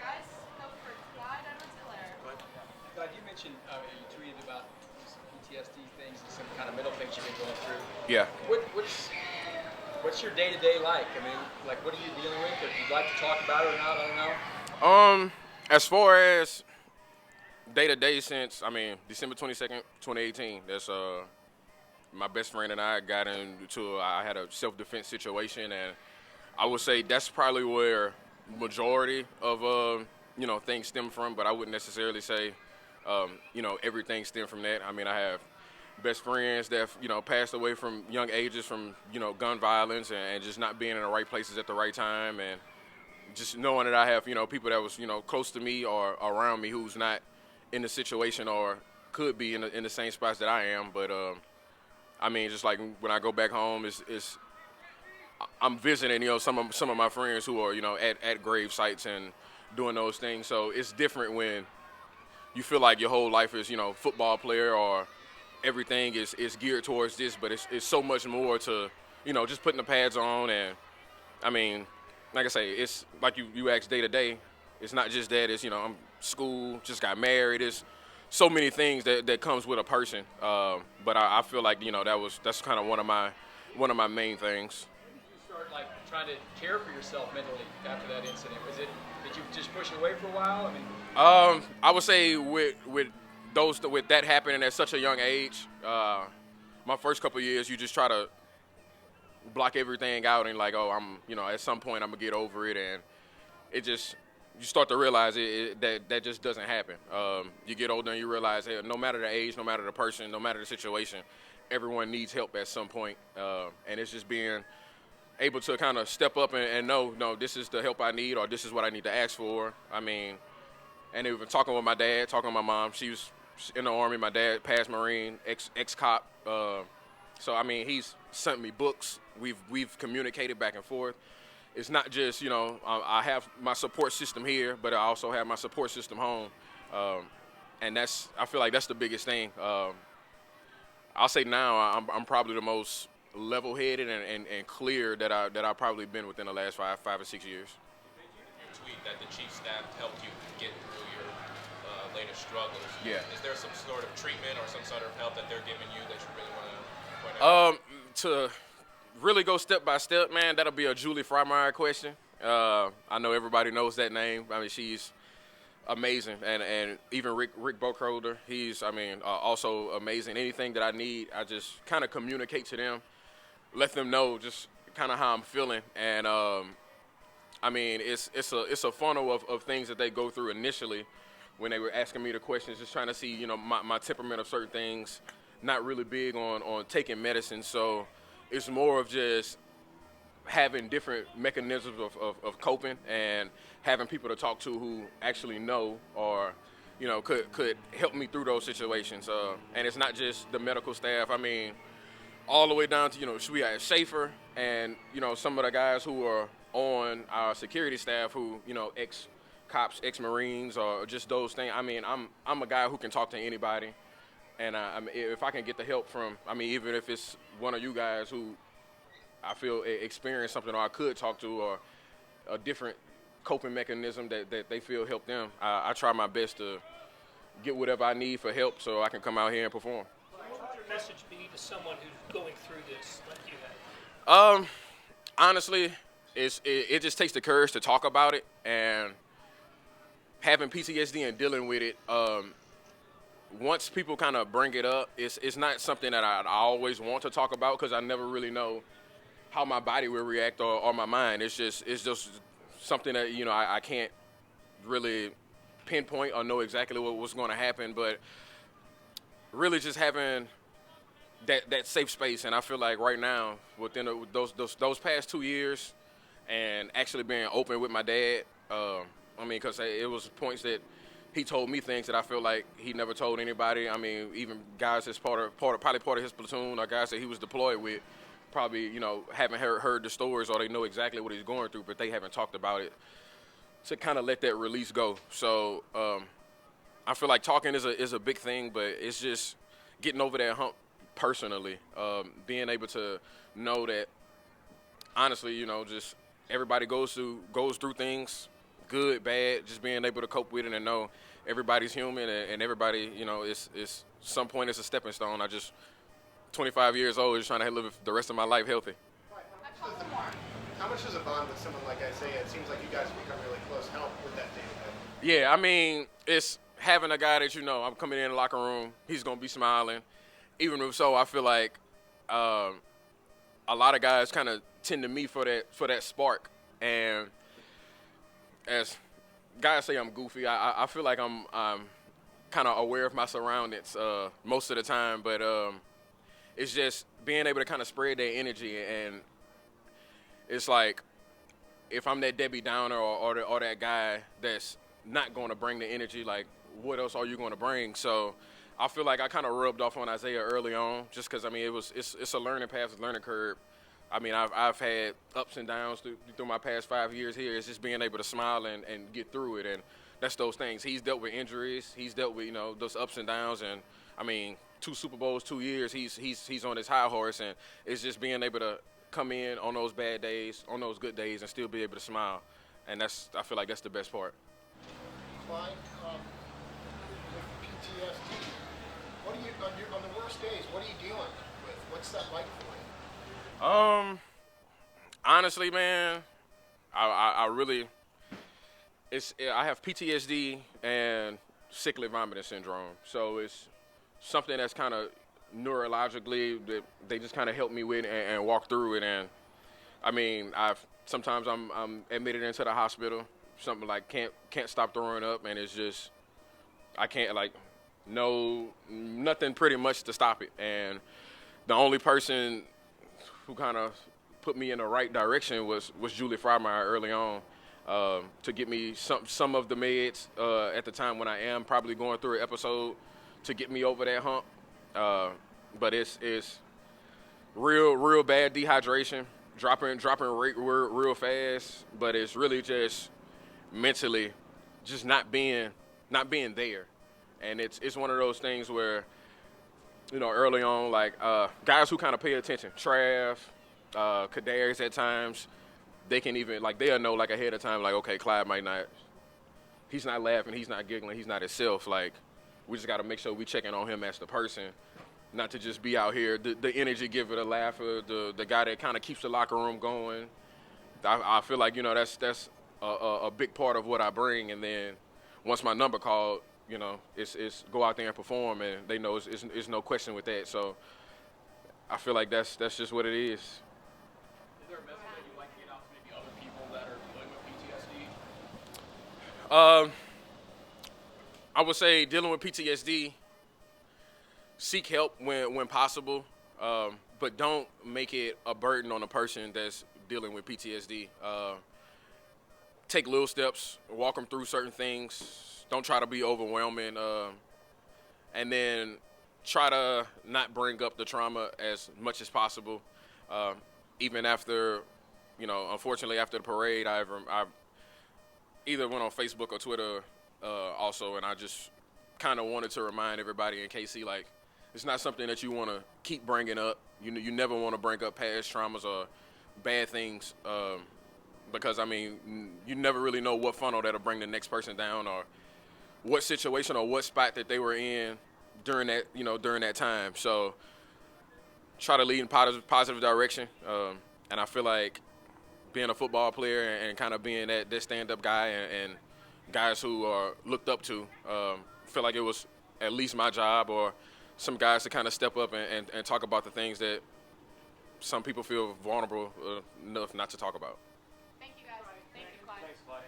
guys. Go for Clyde Edwards-Helaire. Clyde, you mentioned you tweeted about some PTSD things and some kind of mental things you've been going through. Yeah. What's your day-to-day like? I mean, like, what are you dealing with? If you'd like to talk about it or not, I don't know. As far as day to day, since December 22nd, 2018, that's my best friend and I got into I had a self-defense situation, and I would say that's probably where majority of things stem from, but I wouldn't necessarily say everything stemmed from that. I mean, I have best friends that passed away from young ages from gun violence and just not being in the right places at the right time, and just knowing that I have people that was close to me or around me who's not in the situation or could be in the same spots that I am. But just like when I go back home, I'm visiting some of my friends who are at grave sites and doing those things. So it's different when you feel like your whole life is football player or everything is geared towards this, but it's so much more to just putting the pads on. And I mean, like I say, it's like you ask day to day. It's not just that. It's I'm school, just got married. It's so many things that comes with a person. But I feel like that's kind of one of my main things. When did you start like trying to care for yourself mentally after that incident? Did you just push it away for a while? I mean, I would say with that happening at such a young age, my first couple of years, you just try to block everything out and like, oh, at some point I'm gonna get over it, and you start to realize that just doesn't happen. You get older and you realize, hey, no matter the age, no matter the person, no matter the situation, everyone needs help at some point, and it's just being able to kind of step up and know, no, this is the help I need, or this is what I need to ask for. I mean, and even talking with my dad, talking with my mom, she was in the Army. My dad, past Marine, ex-cop. So I mean, he's sent me books. We've communicated back and forth. It's not just I have my support system here, but I also have my support system home, and I feel like that's the biggest thing. I'll say now I'm probably the most level-headed and clear that I've probably been within the last five or 6 years. You tweet that the chief staff helped you get through your latest struggles. Yeah. Is there some sort of treatment or some sort of help that they're giving you that you really want to point out? To really go step by step, man, that'll be a Julie Freimeyer question. I know everybody knows that name. I mean, she's amazing, and even Rick Boakholder, he's also amazing. Anything that I need, I just kind of communicate to them, let them know just kind of how I'm feeling, and it's a funnel of things that they go through initially when they were asking me the questions, just trying to see my temperament of certain things. Not really big on taking medicine, so it's more of just having different mechanisms of coping and having people to talk to who actually know or could help me through those situations. And it's not just the medical staff. I mean, all the way down to we have Schaefer and some of the guys who are on our security staff who ex-cops, ex-Marines, or just those things. I mean, I'm a guy who can talk to anybody. And if I can get the help from, even if it's one of you guys who I feel experienced something or I could talk to, or a different coping mechanism that they feel help them, I try my best to get whatever I need for help so I can come out here and perform. What would your message be to someone who's going through this like you have? Honestly, it just takes the courage to talk about it, and having PTSD and dealing with it. Once people kind of bring it up, it's not something that I always want to talk about because I never really know how my body will react or my mind. It's just something that I can't really pinpoint or know exactly what's going to happen. But really, just having that safe space, and I feel like right now within those past 2 years, and actually being open with my dad. Because it was points that he told me things that I feel like he never told anybody. I mean, even guys that's probably part of his platoon or guys that he was deployed with probably, haven't heard the stories or they know exactly what he's going through, but they haven't talked about it to kind of let that release go. So I feel like talking is a big thing, but it's just getting over that hump personally, being able to know that, honestly, just everybody goes through things, good, bad, just being able to cope with it and know everybody's human and everybody, you know, it's some point it's a stepping stone. I just 25 years old, just trying to live the rest of my life healthy. How much does a bond with someone like Isaiah? It seems like you guys have become really close. Help with that day-to-day. Yeah, I mean, it's having a guy that you know, I'm coming in the locker room, he's going to be smiling. Even if so, I feel like a lot of guys kind of tend to me for that spark. And as guys say I'm goofy, I feel like I'm kind of aware of my surroundings most of the time. But it's just being able to kind of spread that energy. And it's like if I'm that Debbie Downer or that guy that's not going to bring the energy, like what else are you going to bring? So I feel like I kind of rubbed off on Isaiah early on, just because I mean it's a learning path, it's a learning curve. I mean I've had ups and downs through my past 5 years here. It's just being able to smile and get through it, and that's those things. He's dealt with injuries, he's dealt with those ups and downs, and I mean 2 Super Bowls, 2 years. He's on his high horse, and it's just being able to come in on those bad days, on those good days, and still be able to smile, and I feel like that's the best part. Clyde, with PTSD, what are you on the worst days? What are you dealing with? What's that like for you? Honestly, man, I really I have PTSD and sickly vomiting syndrome, so it's something that's kind of neurologically that they just kind of help me with and walk through it. And I mean, sometimes I'm admitted into the hospital, something like can't stop throwing up, and it's just I can't nothing pretty much to stop it. And the only person who kind of put me in the right direction was Julie Frymeyer early on, to get me some of the meds at the time when I am probably going through an episode to get me over that hump. But it's real bad dehydration, dropping real fast. But it's really just mentally, just not being there, and it's one of those things where, early on, like guys who kind of pay attention, Trav, Kadarius at times, they can even they'll know ahead of time, okay, Clyde he's not laughing, he's not giggling, he's not himself. We just got to make sure we checking on him as the person, not to just be out here the energy giver, the laugher, the guy that kind of keeps the locker room going. I feel like that's a big part of what I bring. And then once my number called, it's go out there and perform, and they know it's no question with that. So I feel like that's just what it is. Is there a message that you'd like to get out to maybe other people that are dealing with PTSD? I would say dealing with PTSD, seek help when possible, but don't make it a burden on a person that's dealing with PTSD. Take little steps, walk them through certain things. Don't try to be overwhelming, and then try to not bring up the trauma as much as possible. Even after, unfortunately after the parade, I either went on Facebook or Twitter also, and I just kind of wanted to remind everybody in KC, it's not something that you want to keep bringing up. You never want to bring up past traumas or bad things, because I mean, you never really know what funnel that'll bring the next person down, or what situation or what spot that they were in during that time. So try to lead in positive direction, and I feel like being a football player and kind of being that stand-up guy and guys who are looked up to, feel like it was at least my job or some guys to kind of step up and talk about the things that some people feel vulnerable enough not to talk about. Thank you, guys. Thank you, Clyde. Thanks, Clyde.